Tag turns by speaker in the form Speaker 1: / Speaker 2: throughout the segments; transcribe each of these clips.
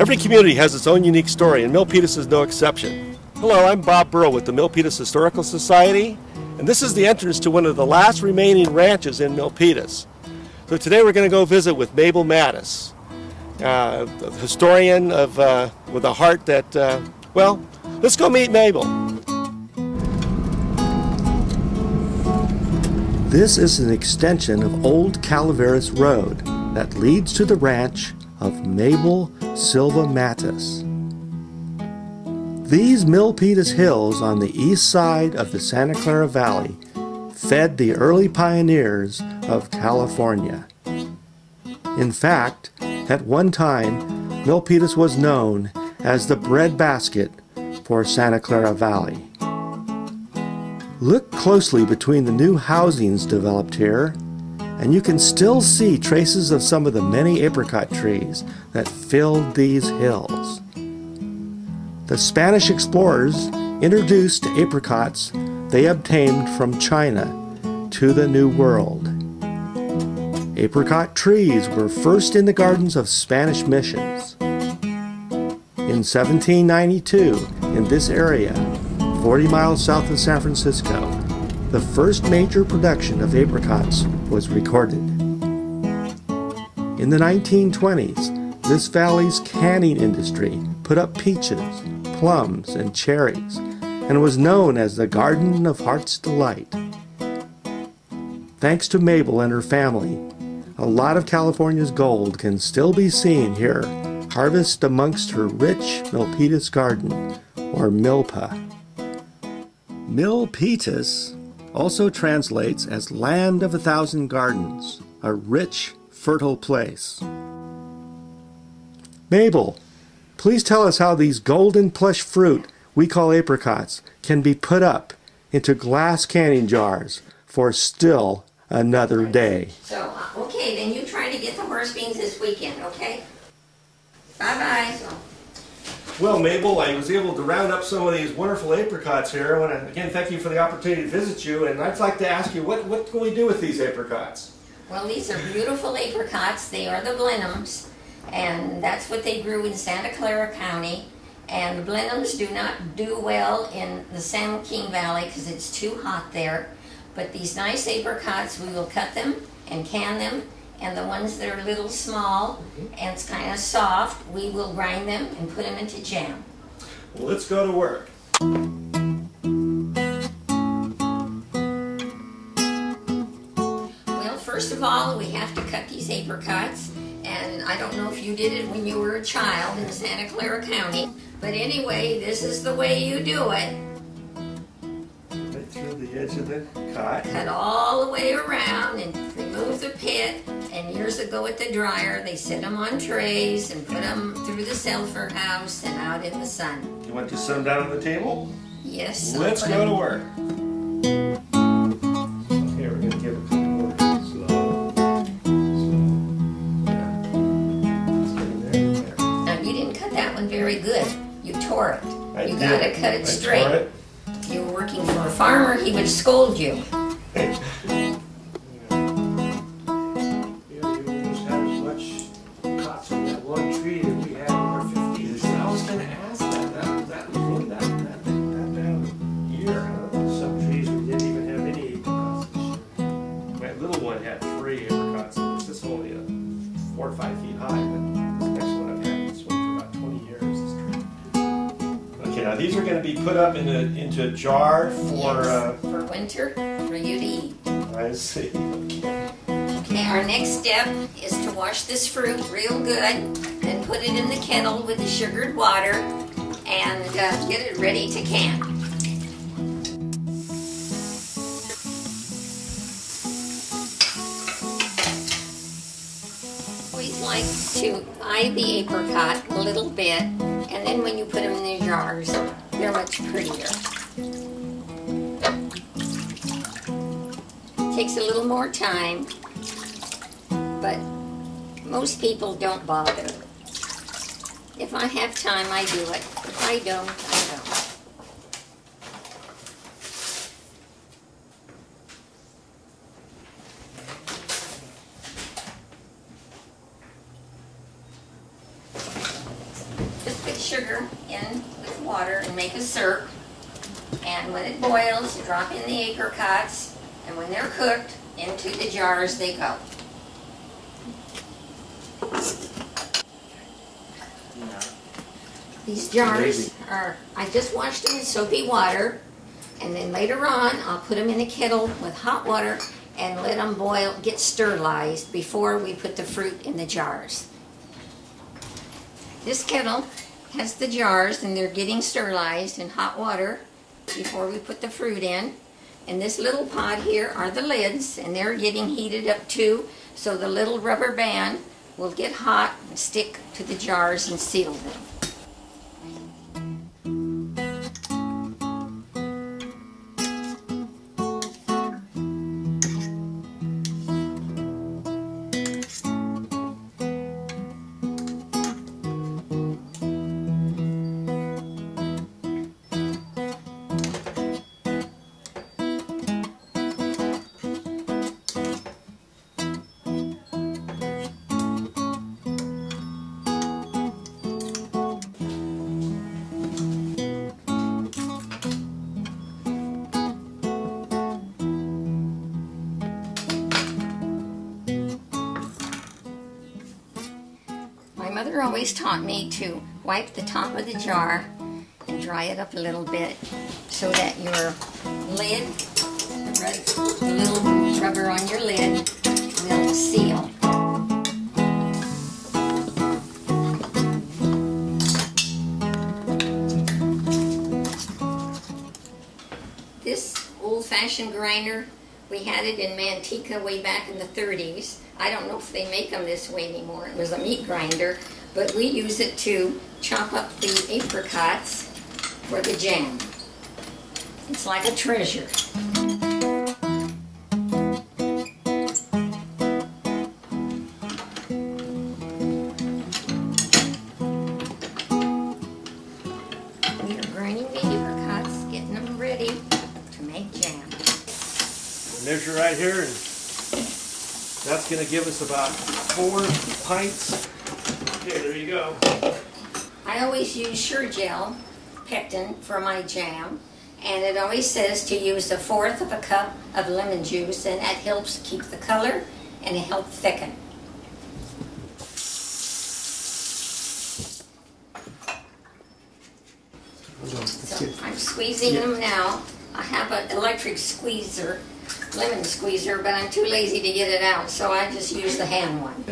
Speaker 1: Every community has its own unique story, and Milpitas is no exception. Hello, I'm Bob Burrow with the Milpitas Historical Society, and this is the entrance to one of the last remaining ranches in Milpitas. So today we're going to go visit with Mabel Mattos, a historian with a heart that, well, let's go meet Mabel. This is an extension of Old Calaveras Road that leads to the ranch of Mabel Silva Mattos. These Milpitas hills on the east side of the Santa Clara Valley fed the early pioneers of California. In fact, at one time, Milpitas was known as the breadbasket for Santa Clara Valley. Look closely between the new housings developed here, and you can still see traces of some of the many apricot trees that filled these hills. The Spanish explorers introduced apricots they obtained from China to the New World. Apricot trees were first in the gardens of Spanish missions. In 1792, in this area, 40 miles south of San Francisco, the first major production of apricots was recorded. In the 1920s, this valley's canning industry put up peaches, plums, and cherries, and was known as the Garden of Heart's Delight. Thanks to Mabel and her family, a lot of California's gold can still be seen here, harvested amongst her rich Milpitas garden, or milpa. Milpitas also translates as Land of a Thousand Gardens, a rich, fertile place. Mabel, please tell us how these golden plush fruit we call apricots can be put up into glass canning jars for still another day.
Speaker 2: So, okay, then you try to get the horse beans this weekend, okay? Bye-bye.
Speaker 1: Well, Mabel, I was able to round up some of these wonderful apricots here. I want to, again, thank you for the opportunity to visit you, and I'd like to ask you, what can we do with these apricots?
Speaker 2: Well, these are beautiful apricots. They are the Blenheims, and that's what they grew in Santa Clara County. And the Blenheims do not do well in the San Joaquin Valley because it's too hot there. But these nice apricots, we will cut them and can them. And the ones that are a little small and it's kind of soft, we will grind them and put them into jam.
Speaker 1: Well, let's go to work.
Speaker 2: Well, first of all, we have to cut these apricots. And I don't know if you did it when you were a child in Santa Clara County. But anyway, this is the way you do it.
Speaker 1: Right through the edge of the cot.
Speaker 2: Cut all the way around and remove the pit. And years ago at the dryer, they set them on trays and put them through the sulfur house and out in the sun.
Speaker 1: You want to set them down on the table?
Speaker 2: Yes.
Speaker 1: Let's go to work. Here, we're going to give a couple more. Slow. Yeah. Let's get in there.
Speaker 2: Now, you didn't cut that one very good. You tore it. You got to cut it straight.
Speaker 1: Tore it.
Speaker 2: If you were working for a farmer, he would scold you.
Speaker 1: Now these are going to be put up into a jar for...
Speaker 2: Yes, for winter, for you to eat.
Speaker 1: I see. Okay.
Speaker 2: Okay, our next step is to wash this fruit real good and put it in the kettle with the sugared water and get it ready to can. Always like to eye the apricot a little bit, and then when you put them in the jars, they're much prettier. Takes a little more time, but most people don't bother. If I have time, I do it. If I don't, I don't. sugar in with water and make a syrup. And when it boils, you drop in the apricots, and when they're cooked, into the jars they go. These jars are, I just washed them in soapy water, and then later on I'll put them in a kettle with hot water and let them boil, get sterilized before we put the fruit in the jars. This kettle has the jars, and they're getting sterilized in hot water before we put the fruit in. And this little pot here are the lids, and they're getting heated up too, so the little rubber band will get hot and stick to the jars and seal them. My mother always taught me to wipe the top of the jar and dry it up a little bit so that your lid, the little rubber on your lid, will seal. This old-fashioned grinder, we had it in Manteca way back in the 30s. I don't know if they make them this way anymore. It was a meat grinder, but we use it to chop up the apricots for the jam. It's like a treasure. We are grinding the apricots, getting them ready to make jam.
Speaker 1: Measure right here, and that's going to give us about 4 pints. Okay, there you go.
Speaker 2: I always use Sure Gel pectin for my jam, and it always says to use 1/4 of a cup of lemon juice, and that helps keep the color and it helps thicken. So I'm squeezing them now. I have an electric squeezer, lemon squeezer, but I'm too lazy to get it out, so I just use the hand one.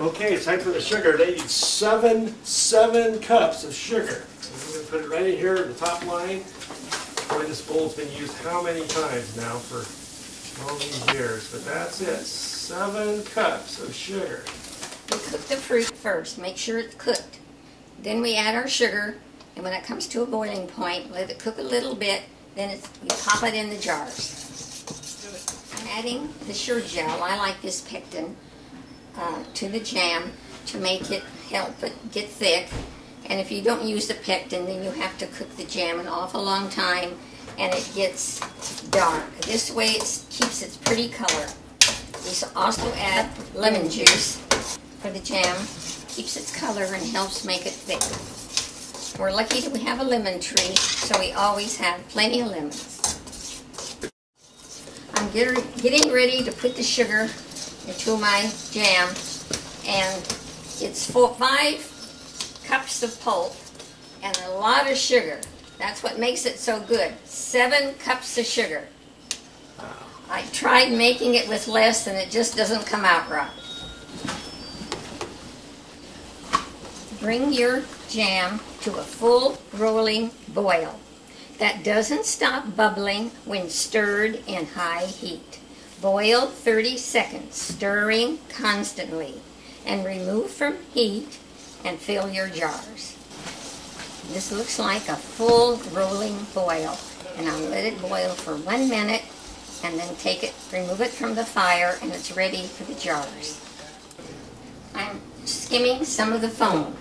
Speaker 1: Okay, it's time for the sugar. They need 7 cups of sugar. I'm going to put it right in here at the top line. Boy, this bowl's been used how many times now for all these years, but that's it. 7 cups of sugar.
Speaker 2: We cook the fruit first, make sure it's cooked. Then we add our sugar, and when it comes to a boiling point, let it cook a little bit, then you pop it in the jars. I'm adding the Sure Gel. I like this pectin to the jam to make it help it get thick. And if you don't use the pectin, then you have to cook the jam an awful long time, and it gets dark. This way it keeps its pretty color. We also add lemon juice for the jam. Keeps its color and helps make it thick. We're lucky that we have a lemon tree, so we always have plenty of lemons. I'm getting ready to put the sugar into my jam, and it's 5 cups of pulp and a lot of sugar. That's what makes it so good. 7 cups of sugar. I tried making it with less and it just doesn't come out right. Bring your jam to a full rolling boil. That doesn't stop bubbling when stirred in high heat. Boil 30 seconds, stirring constantly, and remove from heat and fill your jars. This looks like a full rolling boil, and I'll let it boil for 1 minute and then take it, remove it from the fire, and it's ready for the jars. I'm skimming some of the foam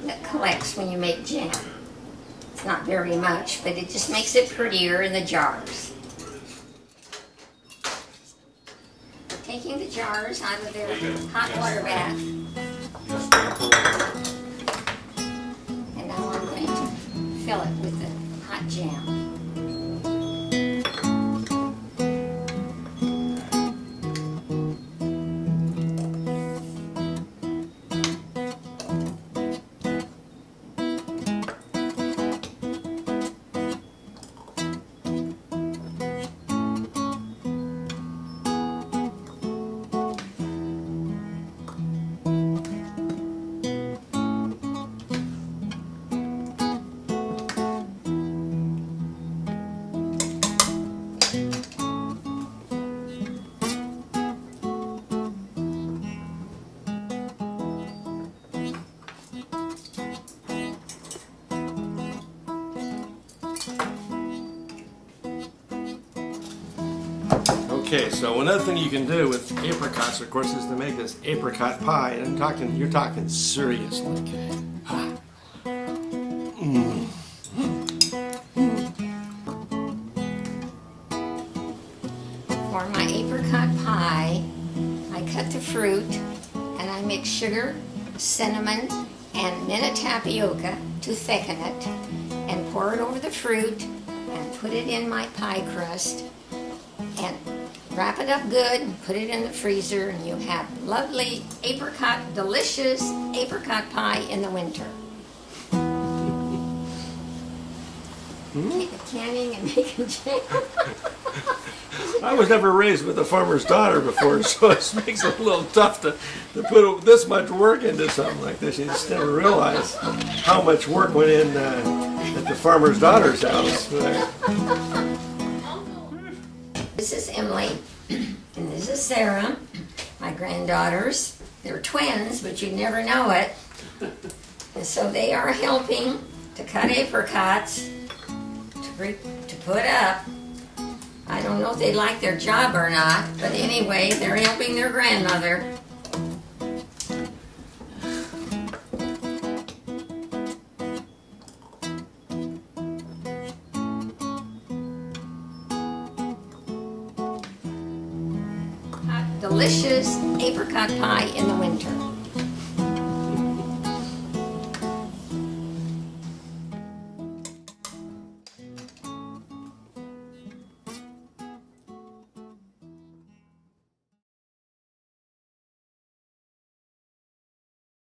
Speaker 2: that collects when you make jam. It's not very much, but it just makes it prettier in the jars. Taking the jars out of their hot water bath,
Speaker 1: Okay, so another thing you can do with apricots, of course, is to make this apricot pie. And you're talking seriously.
Speaker 2: For my apricot pie, I cut the fruit and I mix sugar, cinnamon, and minute tapioca to thicken it, and pour it over the fruit and put it in my pie crust and wrap it up good and put it in the freezer, and you have lovely apricot, delicious apricot pie in the winter. Take a canning and making jam.
Speaker 1: I was never raised with a farmer's daughter before, so it makes it a little tough to put this much work into something like this. You just never realize how much work went in at the farmer's daughter's house.
Speaker 2: This is Emily, and this is Sarah, my granddaughters. They're twins, but you never know it. And so they are helping to cut apricots to put up. I don't know if they like their job or not, but anyway, they're helping their grandmother. Delicious apricot pie in the winter.